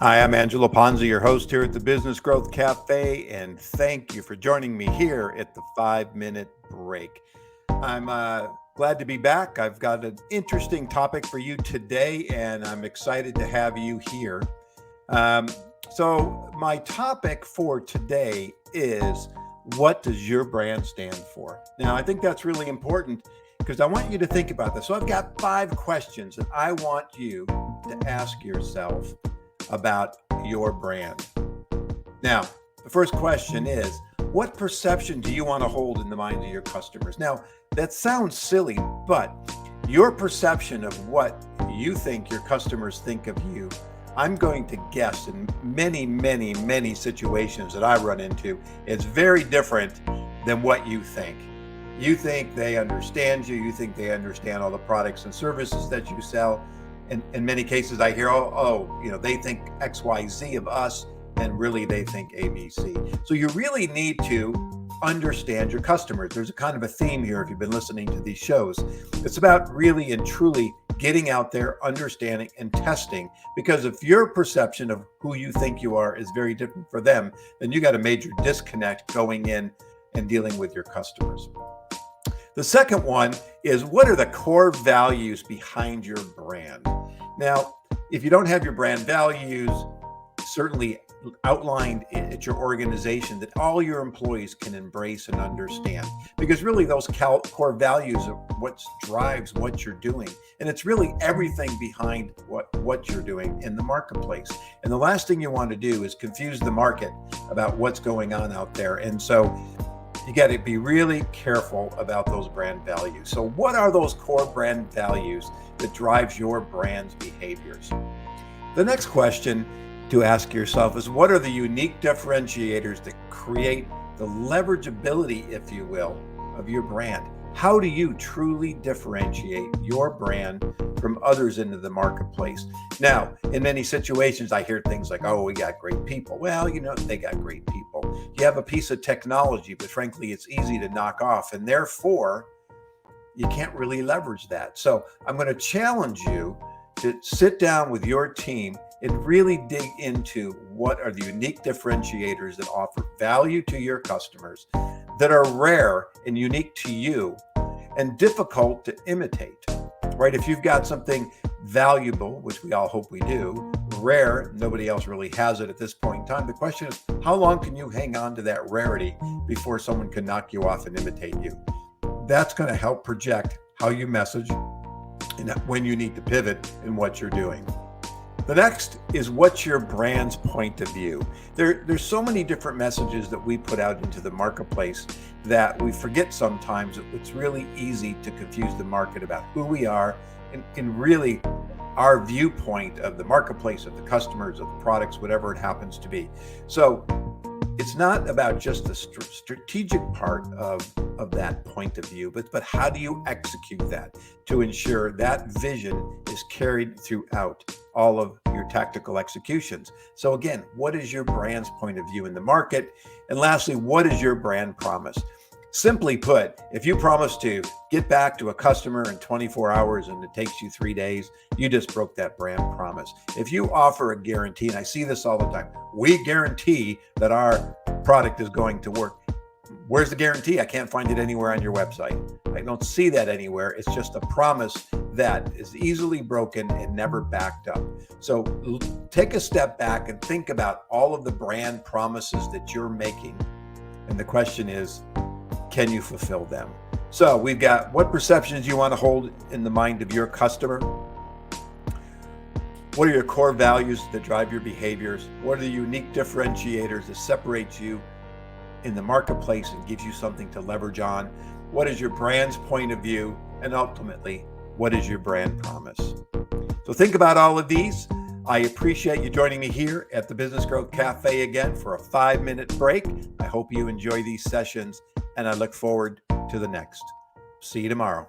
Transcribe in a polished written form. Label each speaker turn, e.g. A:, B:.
A: Hi, I'm Angelo Ponzi, your host here at the Business Growth Cafe, and thank you for joining me here at the 5-minute break. I'm glad to be back. I've got an interesting topic for you today, and I'm excited to have you here. So my topic for today is, what does your brand stand for? Now, I think that's really important because I want you to think about this. So I've got 5 questions that I want you to ask yourself about your brand. Now, the first question is, what perception do you want to hold in the minds of your customers? Now, that sounds silly, but your perception of what you think your customers think of you, I'm going to guess in many situations that I run into, it's very different than what you think. You think they understand you. You think they understand all the products and services that you sell. In many cases, I hear, they think X, Y, Z of us, and really they think ABC. So you really need to understand your customers. There's a kind of a theme here if you've been listening to these shows. It's about really and truly getting out there, understanding and testing, because if your perception of who you think you are is very different for them, then you got a major disconnect going in and dealing with your customers. The second one is, what are the core values behind your brand? Now, if you don't have your brand values certainly outlined at your organization that all your employees can embrace and understand, because really those core values are what drives what you're doing. And it's really everything behind what you're doing in the marketplace. And the last thing you want to do is confuse the market about what's going on out there. And so you got to be really careful about those brand values. So what are those core brand values that drives your brand's behaviors? The next question to ask yourself is, what are the unique differentiators that create the leverageability, if you will, of your brand? How do you truly differentiate your brand from others into the marketplace? Now, in many situations, I hear things like, oh, we got great people. Well, they got great people. You have a piece of technology, but frankly, it's easy to knock off, and therefore, you can't really leverage that. So I'm going to challenge you to sit down with your team and really dig into what are the unique differentiators that offer value to your customers, that are rare and unique to you and difficult to imitate, right? If you've got something valuable, which we all hope we do, rare, nobody else really has it at this point in time. The question is, how long can you hang on to that rarity before someone can knock you off and imitate you? That's going to help project how you message and when you need to pivot in what you're doing. The next is, what's your brand's point of view? There's so many different messages that we put out into the marketplace that we forget sometimes. It's really easy to confuse the market about who we are and really our viewpoint of the marketplace, of the customers, of the products, whatever it happens to be. So it's not about just the strategic part of that point of view, but how do you execute that to ensure that vision is carried throughout all of your tactical executions? So again, what is your brand's point of view in the market? And lastly, what is your brand promise? Simply put, if you promise to get back to a customer in 24 hours and it takes you 3 days, you just broke that brand promise. If you offer a guarantee, and I see this all the time, we guarantee that our product is going to work. Where's the guarantee? I can't find it anywhere on your website. I don't see that anywhere. It's just a promise that is easily broken and never backed up. So take a step back and think about all of the brand promises that you're making. And the question is, can you fulfill them? So we've got, what perceptions you want to hold in the mind of your customer? What are your core values that drive your behaviors? What are the unique differentiators that separate you in the marketplace and gives you something to leverage on? What is your brand's point of view? And ultimately, what is your brand promise? So think about all of these. I appreciate you joining me here at the Business Growth Cafe again for a 5-minute break. I hope you enjoy these sessions, and I look forward to the next. See you tomorrow.